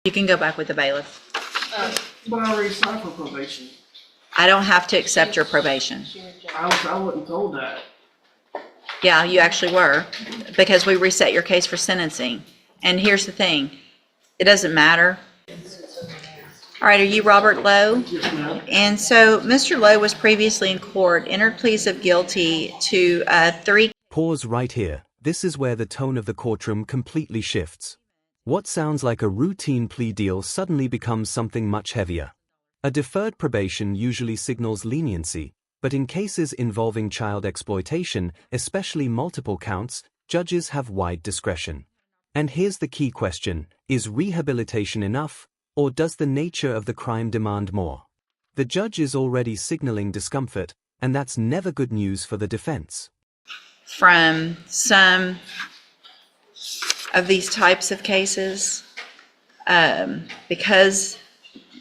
You can go back with the bailiff. But I already signed for probation. I don't have to accept your probation. I wasn't told that. Yeah, you actually were, because we reset your case for sentencing. And here's the thing, it doesn't matter. All right, are you Robert Lowe? Yes, ma'am. And so Mr. Lowe was previously in court, entered pleas of guilty to 3. Pause right here. This is where the tone of the courtroom completely shifts. What sounds like a routine plea deal suddenly becomes something much heavier. A deferred probation usually signals leniency, but in cases involving child exploitation, especially multiple counts, judges have wide discretion. And here's the key question: is rehabilitation enough, or does the nature of the crime demand more? The judge is already signaling discomfort, and that's never good news for the defense. From some of these types of cases, because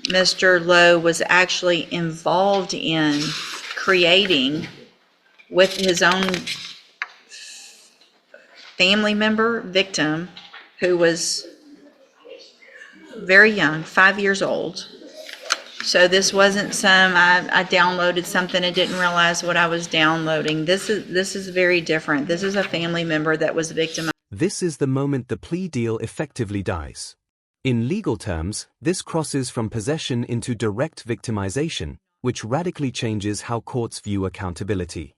Mr. Lowe was actually involved in creating with his own family member victim, who was very young, 5 years old. So this wasn't I downloaded something and didn't realize what I was downloading. This is very different. This is a family member that was victimized. This is the moment the plea deal effectively dies. In legal terms, this crosses from possession into direct victimization, which radically changes how courts view accountability.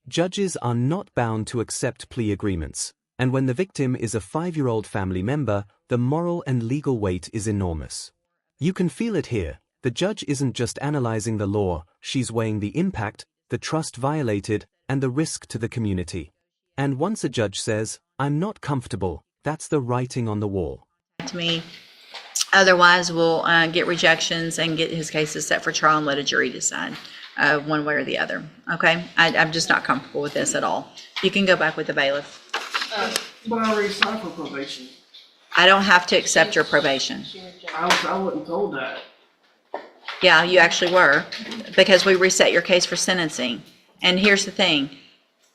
Judges are not bound to accept plea agreements, and when the victim is a 5-year-old family member, the moral and legal weight is enormous. You can feel it here. The judge isn't just analyzing the law, she's weighing the impact, the trust violated, and the risk to the community. And once a judge says, "I'm not comfortable," that's the writing on the wall. To me, otherwise we'll get rejections and get his cases set for trial and let a jury decide one way or the other. Okay, I'm just not comfortable with this at all. You can go back with the bailiff. But I already signed for probation. I don't have to accept your probation. I wasn't told that. Yeah, you actually were, because we reset your case for sentencing. And here's the thing,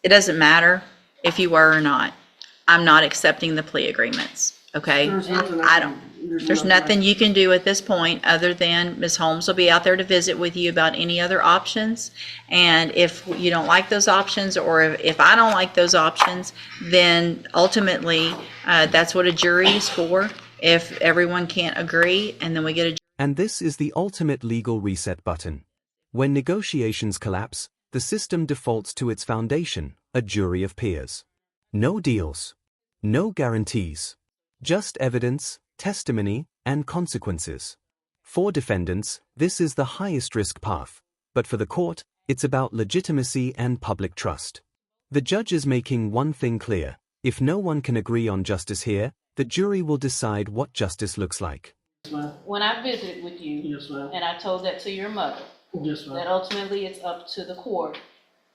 it doesn't matter if you were or not. I'm not accepting the plea agreements, okay? There's nothing you can do at this point other than Ms. Holmes will be out there to visit with you about any other options. And if you don't like those options, or if I don't like those options, then ultimately that's what a jury is for. If everyone can't agree, and then we get a. And this is the ultimate legal reset button. When negotiations collapse, the system defaults to its foundation, a jury of peers. No deals. No guarantees. Just evidence, testimony, and consequences. For defendants, this is the highest risk path, but for the court, it's about legitimacy and public trust. The judge is making one thing clear: if no one can agree on justice here, the jury will decide what justice looks like. When I visited with you, Yes, ma'am. and I told that to your mother, Yes, ma'am. that ultimately it's up to the court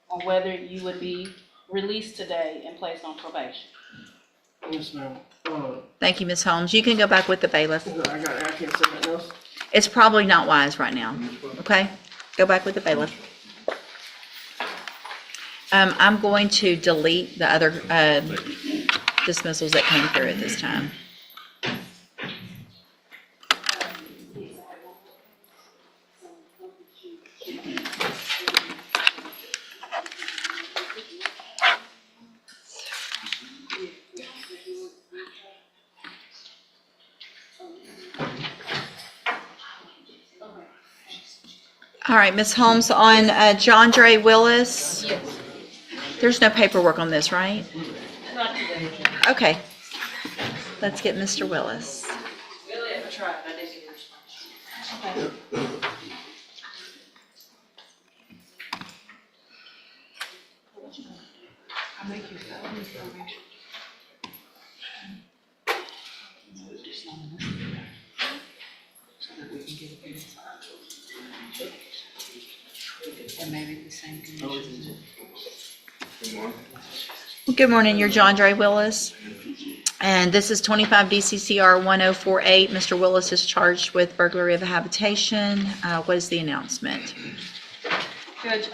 on whether you would be released today and placed on probation. Yes, ma'am. Thank you, Ms. Holmes. You can go back with the bailiff. I can't say nothing else. It's probably not wise right now, okay? Go back with the bailiff. I'm going to delete the other dismissals that came through at this time. All right, Ms. Holmes, on John Dre Willis, Yes. there's no paperwork on this, right? Not today. Okay. Let's get Mr. Willis. I tried, I didn't get a response. Okay. I'll make you felony probation. So that we can get it inside. And maybe the same conditions. Well, good morning, you're John Dre Willis. And this is 25 DCCR 1048. Mr. Willis is charged with burglary of a habitation. What is the announcement? Judge,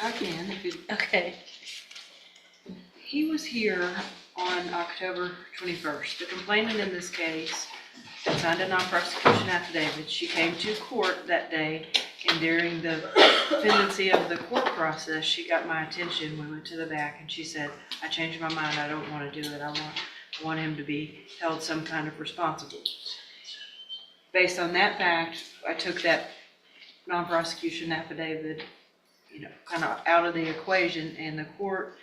I can, if you, okay. He was here on October 21st. The complainant in this case and signed a non-prosecution affidavit. She came to court that day, and during the pendency of the court process, she got my attention. We went to the back, and she said, I changed my mind. I don't want to do it. I want him to be held some kind of responsible. Based on that fact, I took that non-prosecution affidavit, kind of out of the equation, and the court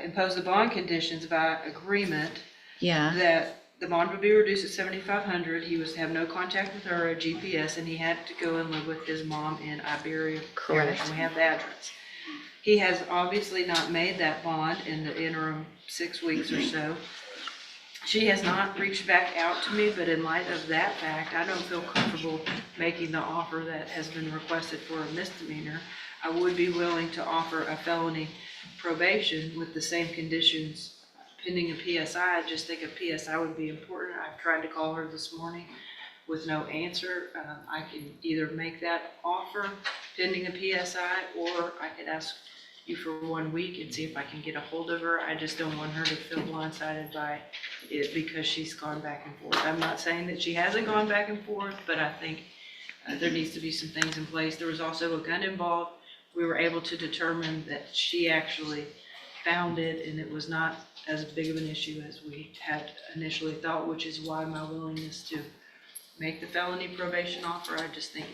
imposed the bond conditions by agreement Yeah, that the bond would be reduced at $7,500. He was to have no contact with her, a GPS, and he had to go and live with his mom in Iberia Parish. Correct. And we have the address. He has obviously not made that bond in the interim 6 weeks or so. She has not reached back out to me, but in light of that fact, I don't feel comfortable making the offer that has been requested for a misdemeanor. I would be willing to offer a felony probation with the same conditions pending a PSI. I just think a PSI would be important. I've tried to call her this morning with no answer. I can either make that offer pending a PSI, or I could ask you for 1 week and see if I can get a hold of her. I just don't want her to feel blindsided by it because she's gone back and forth. I'm not saying that she hasn't gone back and forth, but I think there needs to be some things in place. There was also a gun involved. We were able to determine that she actually found it, and it was not as big of an issue as we had initially thought, which is why my willingness to make the felony probation offer. I just think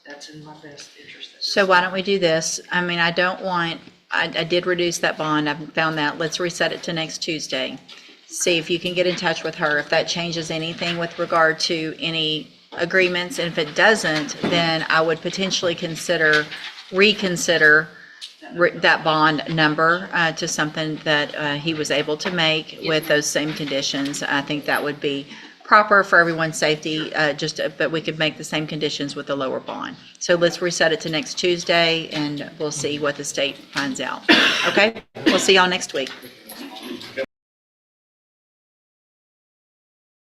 that's in my best interest. so why don't we do this? I mean, I did reduce that bond, I found that. Let's reset it to next Tuesday. See if you can get in touch with her, if that changes anything with regard to any agreements, and if it doesn't, then I would potentially reconsider that bond number to something that he was able to make with those same conditions. I think that would be proper for everyone's safety, but we could make the same conditions with a lower bond. So let's reset it to next Tuesday, and we'll see what the state finds out. Okay? We'll see y'all next week.